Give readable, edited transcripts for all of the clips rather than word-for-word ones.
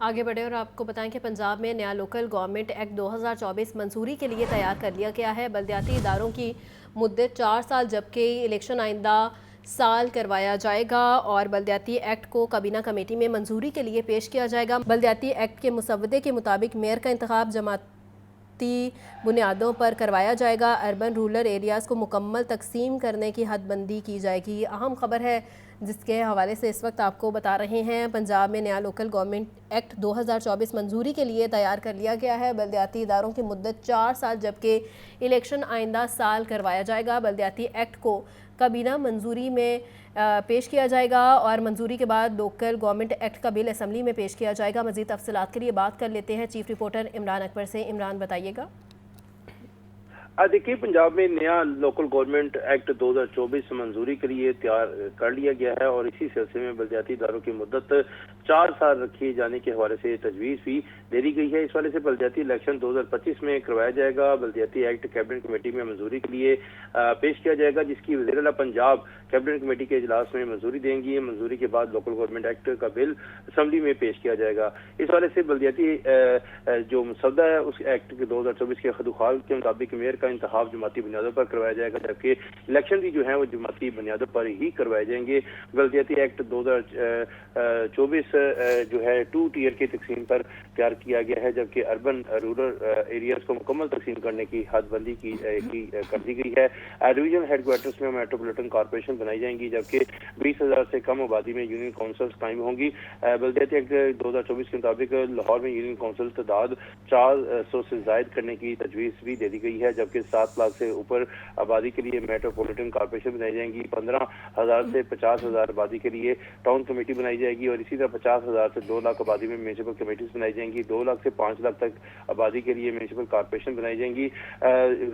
آگے بڑھیں اور آپ کو بتائیں کہ پنجاب میں نیا لوکل گورنمنٹ ایکٹ 2024 منظوری کے لیے تیار کر لیا گیا ہے۔ بلدیاتی اداروں کی مدت 4 سال جبکہ الیکشن آئندہ سال کروایا جائے گا اور بلدیاتی ایکٹ کو کابینہ کمیٹی میں منظوری کے لیے پیش کیا جائے گا۔ بلدیاتی ایکٹ کے مسودے کے مطابق میئر کا انتخاب جماعتی بنیادوں پر کروایا جائے گا۔ اربن رورل ایریاز کو مکمل تقسیم کرنے کی حد بندی کی جائے گی۔ اہم خبر ہے جس کے حوالے سے اس وقت آپ کو بتا رہے ہیں، پنجاب میں نیا لوکل گورنمنٹ ایکٹ 2024 منظوری کے لیے تیار کر لیا گیا ہے۔ بلدیاتی اداروں کی مدت 4 سال جبکہ الیکشن آئندہ سال کروایا جائے گا۔ بلدیاتی ایکٹ کو کابینہ منظوری میں پیش کیا جائے گا اور منظوری کے بعد لوکل گورنمنٹ ایکٹ کا بل اسمبلی میں پیش کیا جائے گا۔ مزید تفصیلات کے لیے بات کر لیتے ہیں چیف رپورٹر عمران اکبر سے۔ عمران بتائیے گا۔ دیکھیے، پنجاب میں نیا لوکل گورنمنٹ ایکٹ 2024 منظوری کے لیے تیار کر لیا گیا ہے اور اسی سلسلے میں بلدیاتی اداروں کی مدت 4 سال رکھے جانے کے حوالے سے تجویز بھی دے دی گئی ہے۔ اس حوالے سے بلدیاتی الیکشن 2025 میں کروایا جائے گا۔ بلدیاتی ایکٹ کیبنٹ کمیٹی میں منظوری کے لیے پیش کیا جائے گا، جس کی وزیر اعلیٰ پنجاب کیبنٹ کمیٹی کے اجلاس میں منظوری دیں گی۔ منظوری کے بعد لوکل گورنمنٹ ایکٹ کا بل اسمبلی میں پیش کیا جائے گا۔ اس حوالے سے بلدیاتی جو مسودہ ہے اس ایکٹ کے 2024 کے خدوخال کے مطابق میئر کا انتخاب جماعتی بنیادوں پر کروایا جائے گا، جبکہ الیکشن بھی جو ہیں وہ جماعتی بنیادوں پر ہی کروائے جائیں گے۔ بلدیاتی ایکٹ 2024 جو ہے 2 ٹیئر کی تقسیم پر تیار کیا گیا ہے، جبکہ اربن رورل ایریاز کو مکمل تقسیم کرنے کی حد بندی کر دی گئی ہے۔ ڈویژن ہیڈ کوارٹرز میں میٹروپولیٹن کارپوریشن بنائی جائیں گی، جبکہ 20,000 سے کم آبادی میں یونین کونسلز قائم ہوں گی۔ بلدیاتی ایکٹ 2024 کے مطابق لاہور میں یونین کونسل تعداد 400 سے زائد کرنے کی تجویز بھی دے دی گئی ہے، جبکہ 7 لاکھ سے اوپر آبادی کے لیے میٹروپولیٹن کارپوریشن بنائی جائیں گی۔ 15,000 سے 50,000 آبادی کے لیے ٹاؤن کمیٹی بنائی جائے گی اور اسی طرح 50,000 سے 2 لاکھ آبادی میں میونسپل کمیٹیز بنائی جائیں گی۔ 2 لاکھ سے 5 لاکھ تک آبادی کے لیے میونسپل کارپوریشن بنائی جائیں گی۔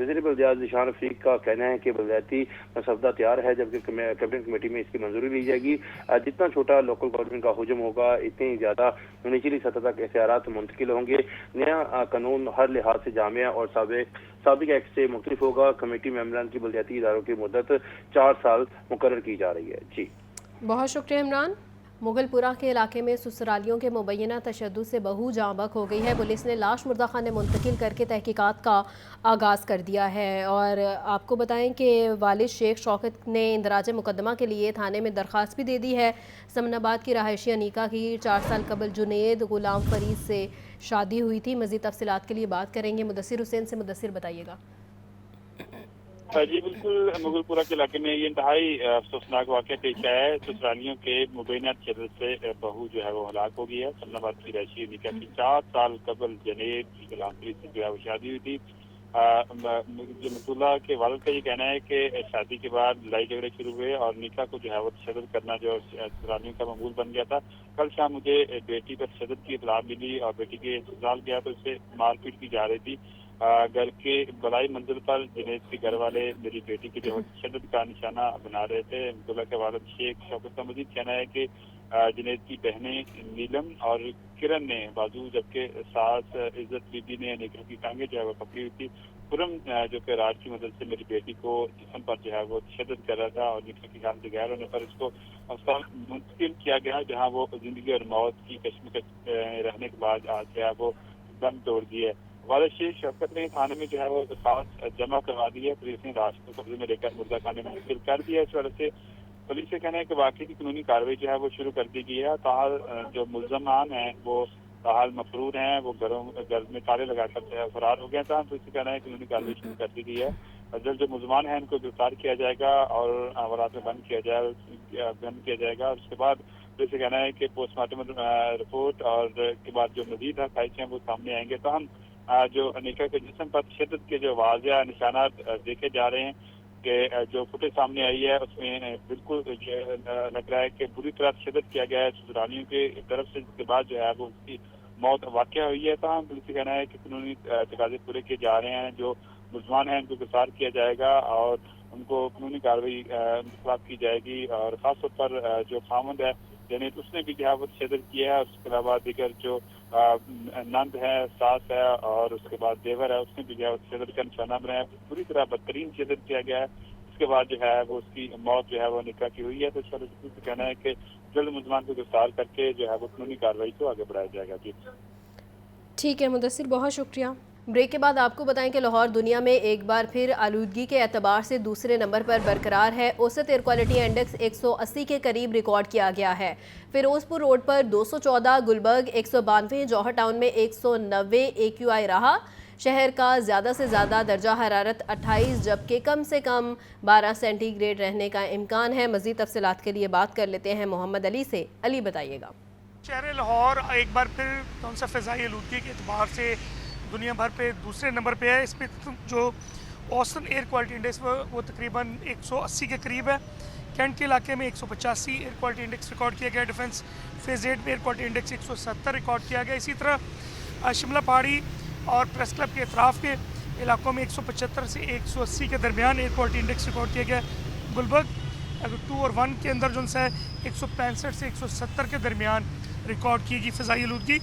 وزیر بلدیات ذیشان رفیق کا کہنا ہے کہ بلدیاتی مسودہ تیار ہے، جبکہ کیبنٹ کمیٹی میں اس کی منظوری لی جائے گی۔ جتنا چھوٹا لوکل گورنمنٹ کا حجم ہوگا، اتنی زیادہ نچلی سطح تک اختیارات منتقل ہوں گے۔ نیا قانون ہر لحاظ سے جامع اور سابق ایکٹ سے مختلف ہوگا۔ کمیٹی ممبران کی بلدیاتی اداروں کی مدت 4 سال مقرر کی جا رہی ہے۔ جی بہت شکریہ عمران۔ مغل پورہ کے علاقے میں سسرالیوں کے مبینہ تشدد سے بہو جاں بحق ہو گئی ہے۔ پولیس نے لاش مردہ خانے منتقل کر کے تحقیقات کا آغاز کر دیا ہے اور آپ کو بتائیں کہ والد شیخ شوکت نے اندراج مقدمہ کے لیے تھانے میں درخواست بھی دے دی ہے۔ سمن آباد کی رہائشی انیکا کی 4 سال قبل جنید غلام فرید سے شادی ہوئی تھی۔ مزید تفصیلات کے لیے بات کریں گے مدثر حسین سے۔ مدثر بتائیے گا۔ جی بالکل، مغل پورہ کے علاقے میں یہ انتہائی افسوسناک واقعہ پیش آیا ہے۔ سسرالیوں کے مبینہ تشدد سے بہو جو ہے وہ ہلاک ہو گئی ہے۔ سمن آباد کی رہائشی انیکا کی 4 سال قبل جنید غلام فرید سے جو ہے وہ شادی ہوئی تھی۔ اللہ کے والد کا یہ کہنا ہے کہ شادی کے بعد لڑائی جھگڑے شروع ہوئے اور نکاح کو جو ہے وہ تشدد کرنا جو سسرالیوں کا معمول بن گیا تھا۔ کل شام مجھے بیٹی پر تشدد کی اطلاع ملی اور بیٹی کے سسرال گیا تو اسے مار پیٹ کی جا رہی تھی۔ گھر کے بلائی منزل پر جنید کے گھر والے میری بیٹی کے جو تشدد کا نشانہ بنا رہے تھے۔ اللہ کے والد شیخ شوکت کا مزید کہنا ہے کہ جنید کی بہنیں نیلم اور کرن نے بازو، جبکہ ساس عزت بی بی نے نکاح کی ٹانگیں جو ہے وہ پکڑی ہوئی تھی۔ خرم جو کہ راج کی مدد سے میری بیٹی کو جسم پر جو ہے وہ تشدد کر رہا تھا اور نکاح کی حالت غیر ہونے پر اس کو اسپتال منتقل کیا گیا، جہاں وہ زندگی اور موت کی کشمکش رہنے کے بعد آج جو ہے وہ دم توڑ دیے۔ والد شیخ شوکت نے تھانے میں جو ہے وہ درخواست جمع کروا دی ہے۔ پولیس نے لاش کو قبضے میں لے کر مردہ خانے میں منتقل کر دیا۔ اس وجہ سے پولیس کا کہنا ہے کہ واقعی کی قانونی کارروائی جو ہے وہ شروع کر دی گئی ہے۔ تاحال جو ملزمان ہیں وہ تاحال مفرور ہیں، وہ گھر میں تالے لگا کر فرار ہو گئے تھا۔ پولیس کا کہنا ہے کہ قانونی کارروائی شروع کر دی گئی ہے۔ جلد جو ملزمان ہیں ان کو گرفتار کیا جائے گا اور عورات میں بند کیا جائے گا۔ اس کے بعد پولیس کا کہنا ہے کہ پوسٹ مارٹم رپورٹ اور کے بعد جو مزید حقائق ہیں وہ سامنے آئیں گے۔ تو ہم جو انیکا کے جسم پر تشدد کے جو واضح نشانات دیکھے جا رہے ہیں کہ جو فوٹیج سامنے آئی ہے اس میں بالکل لگ رہا ہے کہ بری طرح تشدد کیا گیا ہے سسرالیوں کے طرف سے، جس کے بعد جو ہے وہ اس کی موت واقع ہوئی ہے۔ تو ہم پولیس کا کہنا ہے کہ قانونی تقاضے پورے کیے جا رہے ہیں، جو ملزمان ہیں ان کو گرفتار کیا جائے گا اور ان کو قانونی کارروائی خلاف کی جائے گی، اور خاص طور پر جو خامند ہے یعنی اس نے بھی جو ہے وہ تشدد کیا ہے۔ اس کے علاوہ دیگر جو نند ہے، ساس ہے اور اس کے بعد دیور ہے، اس نے بھی جو ہے تشدد کا نشانہ بنایا ہے۔ پوری طرح بدترین تشدد کیا گیا ہے۔ اس اس کے بعد جو ہے وہ اس کی موت جو ہے وہ نکاح کی ہوئی ہے. تو اس پر کہنا ہے کہ جلد ملزمان کو گرفتار کر کے جو ہے وہ قانونی کارروائی کو آگے بڑھایا جائے گا. جی ٹھیک ہے مدثر، بہت شکریہ. بریک کے بعد آپ کو بتائیں کہ لاہور دنیا میں ایک بار پھر آلودگی کے اعتبار سے دوسرے نمبر پر برقرار ہے. اوسط ایئر کوالٹی انڈیکس 180 کے قریب ریکارڈ کیا گیا ہے. فیروز پور روڈ پر 214، گلبرگ 192، جوہر ٹاؤن میں 190 AQI رہا. شہر کا زیادہ سے زیادہ درجہ حرارت 28 جبکہ کم سے کم 12 سینٹی گریڈ رہنے کا امکان ہے. مزید تفصیلات کے لیے بات کر لیتے ہیں محمد علی سے. علی بتائیے گا. شہر لاہور ایک بار پھر کون سا فضائی آلودگی کے اعتبار سے دنیا بھر پہ دوسرے نمبر پہ ہے. اس پہ جو اوسط ایئر کوالٹی انڈیکس وہ تقریباً 180 کے قریب ہے. کینٹ کے علاقے میں 185 ایئر کوالٹی انڈیکس ریکارڈ کیا گیا. ڈیفنس فیز 8 میں ایئر کوالٹی انڈیکس 170 ریکارڈ کیا گیا. اسی طرح شملہ پہاڑی اور پریس کلب کے اطراف کے علاقوں میں 175 سے 180 کے درمیان ایئر کوالٹی انڈیکس ریکارڈ کیا گیا. گلبرگ 2 اور 1 کے اندر جو ہے 165 سے 170 کے درمیان ریکارڈ کی گئی فضائی آلودگی.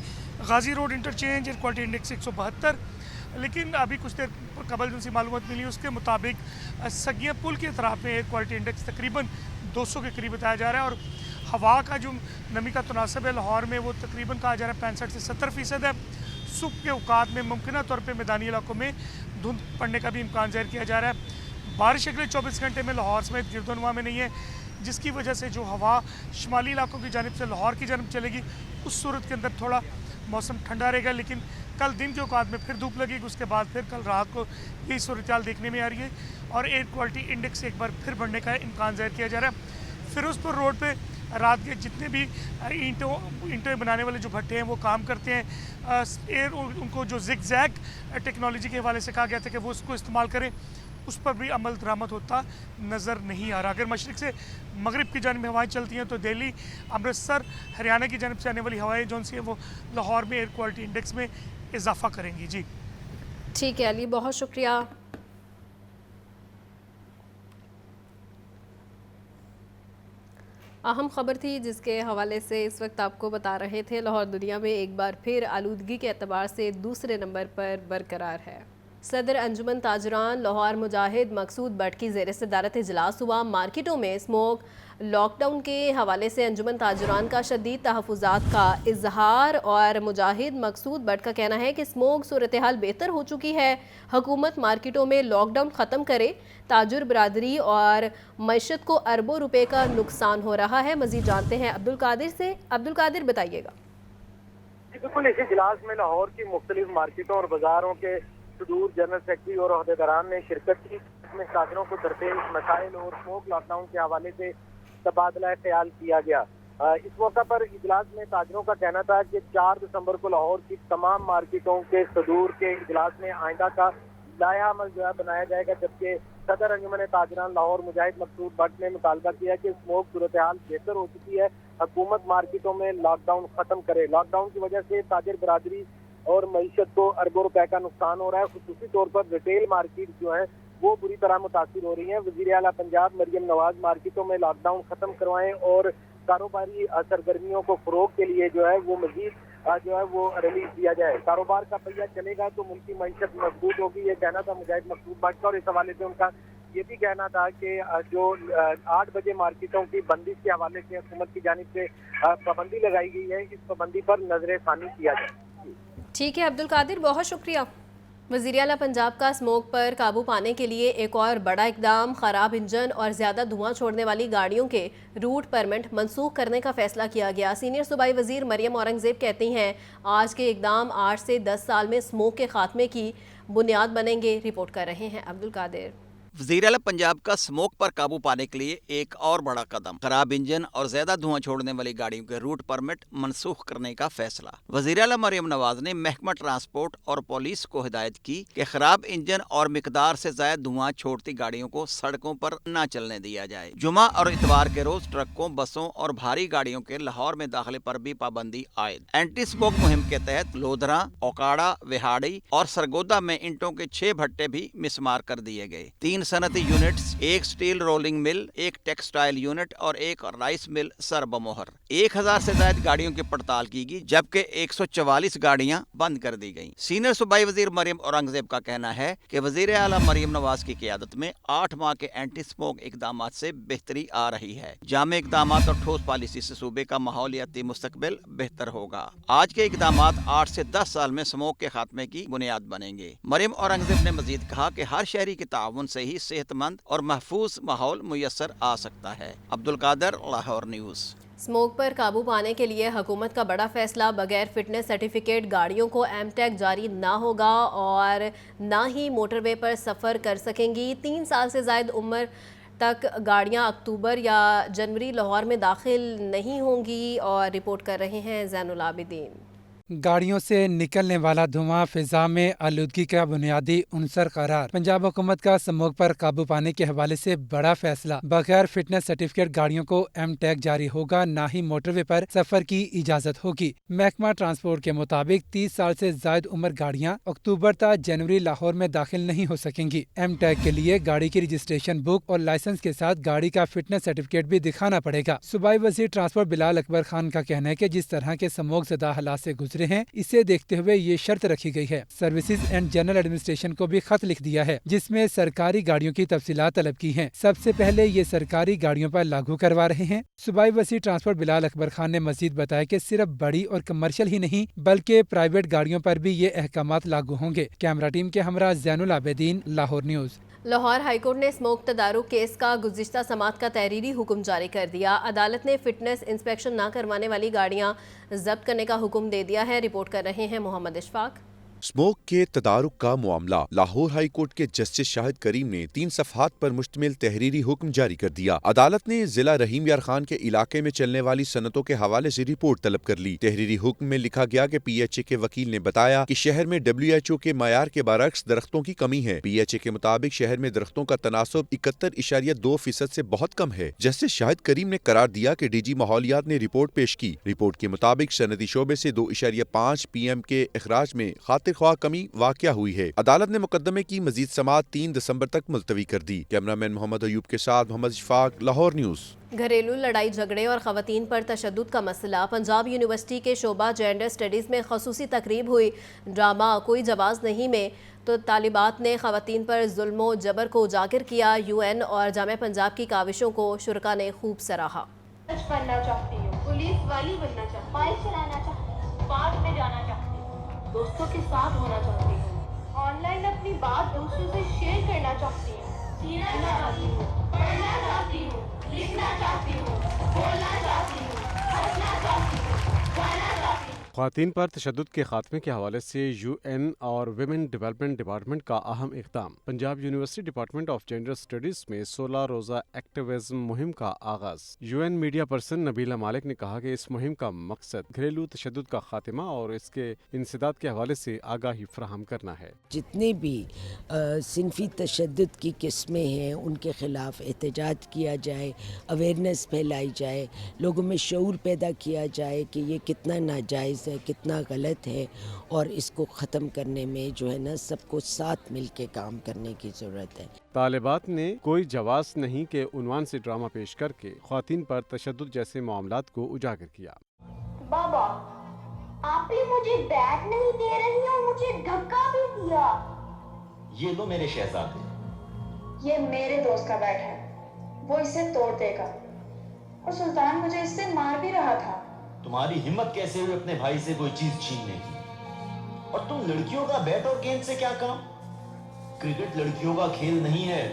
Ghazi road interchange air quality index 172. لیکن ابھی کچھ دیر قبل جو سی معلومات ملی اس کے مطابق سگیاں پل کے اطراف میں ایئر کوالٹی انڈیکس تقریباً 200 کے قریب بتایا جا رہا ہے. اور ہوا کا جو نمی کا تناسب ہے لاہور میں وہ تقریباً کہا جا رہا ہے 65 سے 70% ہے. صبح کے اوقات میں ممکنہ طور پہ میدانی علاقوں میں دھند پڑنے کا بھی امکان ظاہر کیا جا رہا ہے. بارش اگلے 24 گھنٹے میں لاہور سمیت گردونواں میں نہیں ہے، جس کی وجہ سے جو ہوا شمالی علاقوں کی جانب سے لاہور کی جانب چلے گی اس صورت کے اندر تھوڑا موسم ٹھنڈا رہے گا. لیکن کل دن کے اوقات میں پھر دھوپ لگے گی. اس کے بعد پھر کل رات کو یہی صورتحال دیکھنے میں آ رہی ہے اور ایئر کوالٹی انڈیکس ایک بار پھر بڑھنے کا امکان ظاہر کیا جا رہا ہے. فیروز پور روڈ پہ رات کے جتنے بھی اینٹیں بنانے والے جو بھٹے ہیں وہ کام کرتے ہیں. ان کو جو زگ زیگ ٹیکنالوجی کے حوالے سے کہا گیا تھا کہ وہ اس کو استعمال کریں، اس پر بھی عمل درآمد ہوتا نظر نہیں آ رہا. اگر مشرق سے مغرب کی جانب ہوائیں چلتی ہیں تو دہلی، امرتسر، ہریانہ کی جانب سے آنے والی ہوائیں جو سی ہیں وہ لاہور میں ایئر کوالٹی انڈیکس میں اضافہ کریں گی. جی ٹھیک ہے علی، بہت شکریہ. اہم خبر تھی جس کے حوالے سے اس وقت آپ کو بتا رہے تھے. لاہور دنیا میں ایک بار پھر آلودگی کے اعتبار سے دوسرے نمبر پر برقرار ہے. صدر انجمن تاجران لاہور مجاہد مقصود بٹ کی زیر صدارت اجلاس ہوا. مارکیٹوں میں اسموک لاک ڈاؤن کے حوالے سے انجمن تاجران کا شدید تحفظات کا اظہار اور مجاہد مقصود بٹ کا کہنا ہے کہ اسموک صورتحال بہتر ہو چکی ہے. حکومت مارکیٹوں میں لاک ڈاؤن ختم کرے. تاجر برادری اور معیشت کو اربوں روپے کا نقصان ہو رہا ہے. مزید جانتے ہیں عبدالقادر سے. عبدالقادر بتائیے گا. بالکل اس اجلاس میں لاہور کی مختلف مارکیٹوں اور بازاروں کے صدور، جنرل سیکرٹری اور عہدیداران نے شرکت کی. اس میں تاجروں کو درپیش مسائل اور اسموک لاک ڈاؤن کے حوالے سے تبادلہ خیال کیا گیا. اس موقع پر اجلاس میں تاجروں کا کہنا تھا کہ 4 دسمبر کو لاہور کی تمام مارکیٹوں کے صدور کے اجلاس میں آئندہ کا لائحہ عمل جو ہے بنایا جائے گا. جبکہ صدر انجمن تاجران لاہور مجاہد مقصود بٹ نے مطالبہ کیا کہ اسموک صورتحال بہتر ہو چکی ہے، حکومت مارکیٹوں میں لاک ڈاؤن ختم کرے. لاک ڈاؤن کی وجہ سے تاجر برادری اور معیشت کو اربوں روپے کا نقصان ہو رہا ہے. خصوصی طور پر ریٹیل مارکیٹ جو ہیں وہ بری طرح متاثر ہو رہی ہیں. وزیر اعلیٰ پنجاب مریم نواز مارکیٹوں میں لاک ڈاؤن ختم کروائیں اور کاروباری سرگرمیوں کو فروغ کے لیے جو ہے وہ مزید جو ہے وہ ریلیز دیا جائے. کاروبار کا پہیہ چلے گا تو ملکی معیشت مضبوط ہوگی، یہ کہنا تھا مجاہد مقصود بٹ کا. اور اس حوالے سے ان کا یہ بھی کہنا تھا کہ جو 8 بجے مارکیٹوں کی بندش کے حوالے سے حکومت کی جانب سے پابندی لگائی گئی ہے، اس پابندی پر نظر ثانی کیا جائے. ٹھیک ہے عبدالقادر، بہت شکریہ. وزیر اعلیٰ پنجاب کا اسموک پر قابو پانے کے لیے ایک اور بڑا اقدام. خراب انجن اور زیادہ دھواں چھوڑنے والی گاڑیوں کے روٹ پرمٹ منسوخ کرنے کا فیصلہ کیا گیا. سینئر صوبائی وزیر مریم اورنگزیب کہتی ہیں آج کے اقدام 8 سے 10 سال میں اسموک کے خاتمے کی بنیاد بنیں گے. رپورٹ کر رہے ہیں عبدالقادر. وزیر اعلیٰ پنجاب کا اسموک پر قابو پانے کے لیے ایک اور بڑا قدم. خراب انجن اور زیادہ دھواں چھوڑنے والی گاڑیوں کے روٹ پرمٹ منسوخ کرنے کا فیصلہ. وزیر اعلیٰ مریم نواز نے محکمہ ٹرانسپورٹ اور پولیس کو ہدایت کی کہ خراب انجن اور مقدار سے زائد دھواں چھوڑتی گاڑیوں کو سڑکوں پر نہ چلنے دیا جائے. جمعہ اور اتوار کے روز ٹرکوں، بسوں اور بھاری گاڑیوں کے لاہور میں داخلے پر بھی پابندی عائد. اینٹی اسموک مہم کے تحت لودھراں، اوکاڑا، وہاڑی اور سرگودا میں اینٹوں کے 6 بھٹے بھی مسمار کر دیے گئے. 3 सनती units, 1 steel rolling mill, 1 textile unit और 1 राइस मिल सरबमोहर। 1000 से ज्यादा गाड़ियों की पड़ताल की गई, जबकि 144 गाड़ियां बंद कर दी गईं। सीनियर सूबाई वजीर मरियम औरंगजेब का कहना है कि वजीर आला मरियम नवाज की क़यादत में 8 माह के एंटी स्मोक इकदामात से बेहतरी आ रही है। जामे इकदामात और ठोस पॉलिसी से सूबे का माहौलियाती मुस्तकबिल बेहतर होगा। आज के इकदामात 8 से 10 साल में स्मोक के खात्मे की बुनियाद बनेंगे। मरियम औरंगजेब ने मजीद कहा कि हर शहरी के ताउन से ही सेहतमंद और महफूज माहौल मुयस्सर आ सकता है। अब्दुल कादर, लाहौर न्यूज़। स्मोक पर काबू पाने के लिए हुकूमत का बड़ा फैसला, बगैर फिटनेस सर्टिफिकेट गाड़ियों को एम टैग जारी ना होगा और ना ही मोटरवे पर सफ़र कर सकेंगी। 3 साल से ज़ायद उम्र तक गाड़ियां अक्टूबर या जनवरी लाहौर में दाखिल नहीं होंगी। और रिपोर्ट कर रहे हैं ज़ैनुल आबिदीन। गाड़ियों से निकलने वाला धुआं फिजा में आलूदगी का बुनियादी उनसर करार। पंजाब हुकूमत का स्मोक पर काबू पाने के हवाले से बड़ा फैसला, बगैर फिटनेस सर्टिफिकेट गाड़ियों को एम टैग जारी होगा, ना ही मोटरवे पर सफर की इजाजत होगी। महकमा ट्रांसपोर्ट के मुताबिक 30 साल से ज्यादा उम्र गाड़ियां अक्टूबर तक जनवरी लाहौर में दाखिल नहीं हो सकेंगी। एम टैग के लिए गाड़ी की रजिस्ट्रेशन बुक और लाइसेंस के साथ गाड़ी का फिटनेस सर्टिफिकेट भी दिखाना पड़ेगा। सूबाई वजीर ट्रांसपोर्ट बिलाल अकबर खान का कहना है कि जिस तरह के स्मोक ज़दा हालात से गुजरे हैं, इसे देखते हुए ये शर्त रखी गई है। सर्विसेज एंड जनरल एडमिनिस्ट्रेशन को भी खत लिख दिया है, जिसमें सरकारी गाड़ियों की तफसीलात तलब की हैं। सबसे पहले ये सरकारी गाड़ियों पर लागू करवा रहे हैं। सूबाई वज़ीर ट्रांसपोर्ट बिलाल अकबर खान ने मजीद बताया कि सिर्फ बड़ी और कमर्शियल ही नहीं बल्कि प्राइवेट गाड़ियों पर भी ये अहकामात लागू होंगे। कैमरा टीम के हमरा ज़ैनुल आबिदीन, लाहौर न्यूज़। लाहौर हाईकोर्ट ने स्मोक तदारुक केस का गुज़िश्ता समात का तहरीरी हुक्म जारी कर दिया। अदालत ने फिटनेस इंस्पेक्शन ना करवाने वाली गाड़ियां जब्त करने का हुक्म दे दिया है। रिपोर्ट कर रहे हैं मोहम्मद इशफाक। स्मोक के तदारुक का मामला लाहौर हाई कोर्ट के जस्टिस शाहिद करीम ने 3 सफ़हात पर मुश्तमिल तहरीरी हुक्म जारी कर दिया। अदालत ने जिला रहीम यार खान के इलाके में चलने वाली सनतों के हवाले से रिपोर्ट तलब कर ली। तहरीरी हुक्म में लिखा गया कि PHA के वकील ने बताया कि शहर में WHO के मयार के बरक्स दरख्तों की कमी है। PHA के मुताबिक शहर में दरख्तों का तनासब 71.2% से बहुत कम है। जस्टिस शाहिद करीम ने करार दिया कि DG माहौलियात ने रिपोर्ट पेश की। रिपोर्ट के मुताबिक सनती शोबे से 2.5 PM के अखराज में खातिर ख्वाह कमी वाक़या हुई है। अदालत ने मुकदमे की मजीद समाअत 3 दिसंबर तक मुलतवी कर दी। कैमरामैन मोहम्मद अयूब के साथ मोहम्मद इशफाक, लाहौर न्यूज़। घरेलू लड़ाई झगड़े और ख़वातीन पर तशद्दुद का मसला। पंजाब यूनिवर्सिटी के शोबा जेंडर स्टडीज़ में खसूसी तकरीब हुई। ड्रामा कोई जवाज़ नहीं में तो तालिबात ने ख़वातीन पर जुल्म व जबर को उजागर किया। UN और जामिया पंजाब की काविशों को शुरका ने खूब सराहा। बनना चाहती हूँ, पुलिस वाली बनना चाहती हूँ, बाइक चलाना चाहती हूँ, पार्क में जाना चाहती हूँ, दोस्तों के साथ होना चाहती हूँ, ऑनलाइन अपनी बात दूसरों से शेयर करना चाहती हूँ, जीना चाहती हूँ, पढ़ना चाहती हूँ, लिखना चाहती हूँ, बोलना चाहती हूँ, हंसना चाहती हूँ, गाना चाहती हूँ। ख़वातीन पर तशद्दुद के खात्मे के हवाले से UN और विमेन डेवलपमेंट डिपार्टमेंट का अहम इक़दाम। Punjab university department of gender studies में 16 रोज़ा एक्टिविज़म मुहिम का आगाज़। UN मीडिया पर्सन नबीला मालिक ने कहा कि इस मुहिम का मकसद घरेलू तशद्दुद का खात्मा और इसके इंसदाद के हवाले से आगाही फराहम करना है। जितनी भी सिनफी तशद्दुद की किस्में हैं उनके ख़िलाफ़ एहतजाज किया जाए, अवेयरनेस फैलाई जाए, लोगों में शऊर पैदा किया जाए कि ये कितना नाजायज़ है, कितना गलत है और इसको ख़त्म करने में जो है ना सबको साथ मिल के काम करने की ज़रूरत है। तालिबात ने कोई जवाज़ नहीं के उन्वान से ड्रामा पेश करके ख़वातीन पर तशद्दुद जैसे मामलात को उजागर किया। बाबा, आप ही मुझे बैग नहीं दे रही हो, मुझे धक्का भी दिया। ये लो मेरे शहजादे। ये मेरे दोस्त का बैग है, वो इसे तोड़ देगा और सुल्तान मुझे इससे मार भी रहा था। तुम्हारी हिम्मत कैसे हुई अपने भाई से कोई चीज छीनने की? और तुम लड़कियों का बैट और गेंद से क्या काम? क्रिकेट लड़कियों का खेल नहीं है।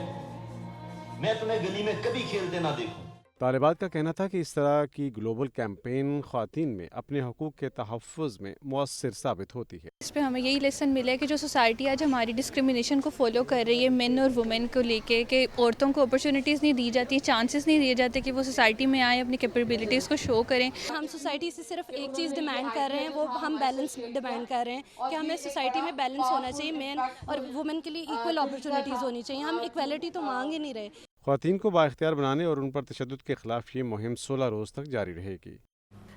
मैं तुम्हें गली में कभी खेलते ना देखूं। तालिबात का कहना था कि इस तरह की ग्लोबल कैंपेन ख़वातीन में अपने हकूक़ के तहफ़्फ़ुज़ में मुअस्सिर साबित होती है। इस पे हमें यही लेसन मिला है कि जो सोसाइटी आज हमारी डिस्क्रिमिनेशन को फॉलो कर रही है मेन और वुमेन को लेके, कि औरतों को अपॉर्चुनिटीज़ नहीं दी जाती, चांसेस नहीं दिए जाते कि वो सोसाइटी में आए, अपनी कैपेबिलिटीज़ को शो करें। हम सोसाइटी से सिर्फ एक चीज़ डिमांड कर रहे हैं, वो हम बैलेंस डिमांड कर रहे हैं कि हमें सोसाइटी में बैलेंस होना चाहिए, मेन और वुमेन के लिए इक्वल अपॉर्चुनिटीज़ होनी चाहिए। हम इक्वलिटी तो मांग ही नहीं रहे। ख़वातीन को बाइख्तियार बनाने और उन पर तशद्दुद के खिलाफ ये मुहिम 16 रोज़ तक जारी रहेगी।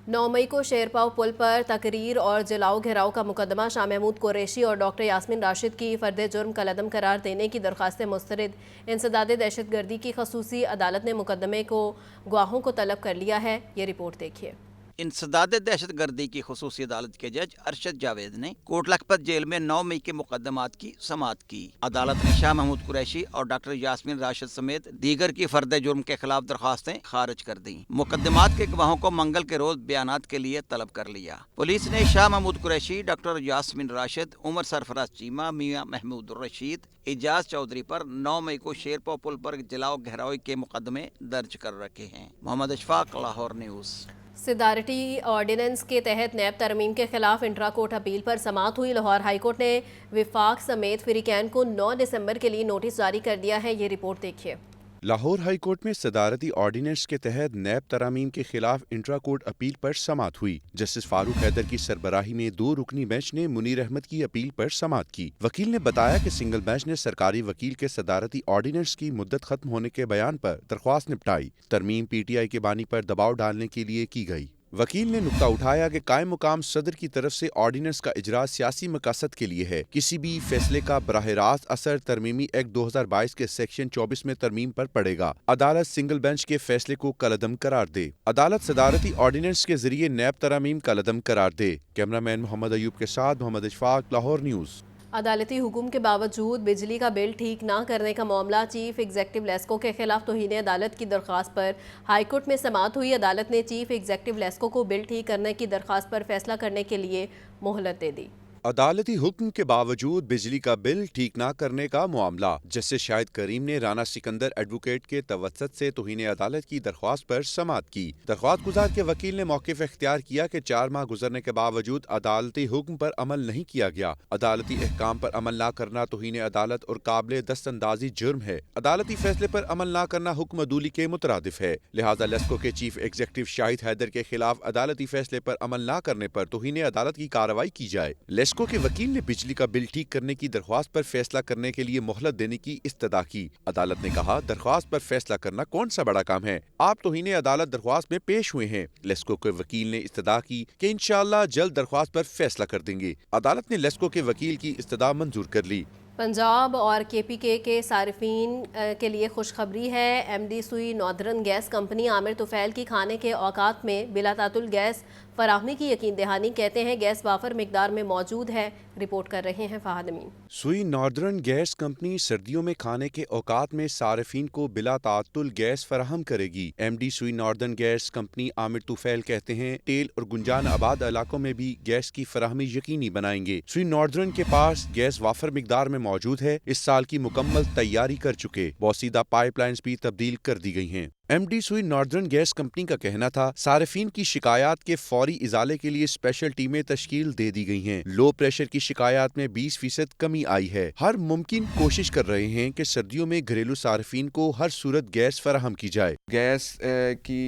9 मई को शेरपाव पुल पर तकरीर और जलाओ घेराव का मुकदमा शाह महमूद कुरैशी और डॉक्टर यास्मीन राशिद की फर्द जुर्म कलअदम करार देने की दरख्वास्त मुस्तरद। इंसदाद दहशतगर्दी की खसूसी अदालत ने मुकदमे को गवाहों को तलब कर लिया है। ये रिपोर्ट देखिए। इंसदाद दहशतगर्दी की खसूसी अदालत के जज अरशद जावेद ने कोट लखपत जेल में 9 मई के मुकदमात की समाअत की। अदालत ने शाह महमूद कुरैशी और डॉक्टर यास्मीन राशिद समेत दीगर की फर्द जुर्म के खिलाफ दरख्वास्तें खारिज कर दी। मुकदमात के गवाहों को मंगल के रोज बयानात के लिए तलब कर लिया। पुलिस ने शाह महमूद कुरैशी, डॉक्टर यास्मीन राशिद, उमर सरफराज चीमा, मियां महमूद रशीद, इजाज चौधरी पर 9 मई को शेरपाव पुल पर जलाओ घेराव के मुकदमे दर्ज कर रखे हैं। मोहम्मद अशफाक, लाहौर न्यूज़। सिदारती ऑर्डिनेंस के तहत नैब तरमीम के खिलाफ इंट्रा कोर्ट अपील पर समाअत हुई। लाहौर हाईकोर्ट ने विफाक समेत फ्रीकैन को 9 दिसंबर के लिए नोटिस जारी कर दिया है। ये रिपोर्ट देखिए। लाहौर हाई कोर्ट में सदारती ऑर्डिनेंस के तहत नैब तरामीम के खिलाफ इंट्रा कोर्ट अपील पर समाअत हुई। जस्टिस फारूक हैदर की सरबराही में 2 रुकनी बेंच ने मुनीर अहमद की अपील पर समाअत की। वकील ने बताया कि सिंगल बेंच ने सरकारी वकील के सदारती ऑर्डिनेंस की मुद्दत खत्म होने के बयान पर दरख्वास्त निपटाई। तरमीम PTI के बानी पर दबाव डालने के लिए की गई। वकील ने नुक्ता उठाया कि कायम मुकाम सदर की तरफ से ऑर्डिनेंस का इजरा सियासी मकासद के लिए है। किसी भी फैसले का बराह रास्त असर तरमीमी एक्ट 2022 के सेक्शन 24 में तरमीम पर पड़ेगा। अदालत सिंगल बेंच के फैसले को कलअदम करार दे। अदालत सदारती ऑर्डिनेंस के जरिए नैब तरामीम कलअदम करार दे। कैमरामैन मोहम्मद अयूब के साथ मोहम्मद अशफाक, लाहौर न्यूज़। अदालती हुक्म के बावजूद बिजली का बिल ठीक ना करने का मामला चीफ एग्जेक्टिव लेस्को के खिलाफ तौहीन अदालत की दरख्वास्त पर हाईकोर्ट में समाअत हुई। अदालत ने चीफ एग्जेक्टिव लेस्को को बिल ठीक करने की दरख्वास्त पर फैसला करने के लिए मोहलत दे दी। अदालती हुक्म के बावजूद बिजली का बिल ठीक ना करने का मामला। जस्टिस शाहिद करीम ने राना सिकंदर एडवोकेट के तवस्सुत से तौहीन अदालत की दरख्वास्त पर समाअत की। दरख्वास्त गुजार के वकील ने मौक़िफ़ इख्तियार किया कि 4 माह गुजरने के बावजूद अदालती हुक्म पर अमल नहीं किया गया। अदालती अहकाम पर अमल न करना तौहीन अदालत और काबिल दस्तअंदाजी जुर्म है। अदालती फैसले पर अमल न करना हुक्म अदूली के मुतरादिफ है। लिहाजा लेस्को के चीफ एग्जेक्टिव शाहिद हैदर के खिलाफ अदालती फैसले पर अमल न करने पर तौहीन अदालत की कार्रवाई की जाए। लेस्को के वकील ने बिजली का बिल ठीक करने की दरख्वास्त पर फैसला करने के लिए मोहलत देने की इस्तदा की। अदालत ने कहा, दरख्वास्त पर फैसला करना कौन सा बड़ा काम है, आप तौहीन अदालत दरख्वास्त में पेश हुए हैं। लेस्को के वकील ने इस्तदा की कि इंशाअल्लाह जल्द दरख्वास्त पर फैसला कर देंगे। अदालत ने लेस्को के वकील की इस्तदा मंजूर कर ली। पंजाब और KPK के सारिफीन के लिए खुशखबरी है। MD सुई northern gas company Aamir Tufail की खाने के औकात में बिलातातुल गैस फराहमी की यकीन दहानी। कहते हैं गैस वाफर मिकदार में मौजूद है। रिपोर्ट कर रहे हैं फहद अमीन। सुई नॉर्दर्न गैस कंपनी सर्दियों में खाने के औकात में सारिफीन को बिलातातुल गैस फराहम करेगी। MD सुई northern gas company Aamir Tufail कहते हैं टेल और गुंजान आबाद इलाकों में भी गैस की फराहमी यकीनी बनाएंगे। सुई नॉर्दर्न के पास गैस वाफर मिकदार में मौजूद है। इस साल की मुकम्मल तैयारी कर चुके बोसीदा पाइपलाइंस भी तब्दील कर दी गई हैं। MD सुई नॉर्दर्न गैस कंपनी का कहना था सारिफीन की शिकायत के फौरी इजाले के लिए स्पेशल टीमें तश्कील दे दी गई हैं। लो प्रेशर की शिकायत में 20% कमी आई है। हर मुमकिन कोशिश कर रहे हैं कि सर्दियों में घरेलू सारिफीन को हर सूरत गैस फराहम की जाए। गैस की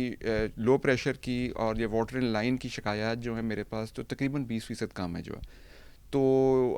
लो प्रेशर की और ये वाटर इन लाइन की शिकायत जो है मेरे पास तो तकरीबन 20% कम है जो है। तो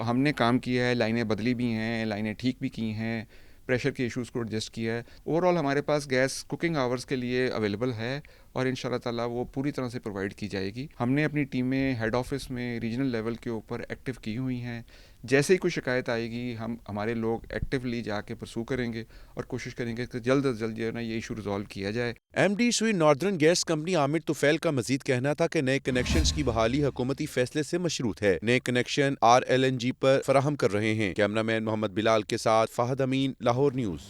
हमने काम किया है, लाइनें बदली भी हैं, लाइनें ठीक भी की हैं, प्रेशर के इश्यूज़ को एडजस्ट किया है। ओवरऑल हमारे पास गैस कुकिंग आवर्स के लिए अवेलेबल है और इंशाल्लाह ताला वो पूरी तरह से प्रोवाइड की जाएगी। हमने अपनी टीमें हेड ऑफिस में रीजनल लेवल के ऊपर एक्टिव की हुई हैं। जैसे ही कोई शिकायत आएगी हम हमारे लोग एक्टिवली जाके परसू करेंगे और कोशिश करेंगे कि जल्द अज जल्द जो है ना ये इशू रिजॉल्व किया जाए। MD सुई northern gas company Aamir Tufail का मजीद कहना था कि नए कनेक्शंस की बहाली हुकूमती फैसले से मशरूत है। नए कनेक्शन RLNG पर फराहम कर रहे हैं। कैमरामैन मोहम्मद बिलाल के साथ फहद अमीन, लाहौर न्यूज़।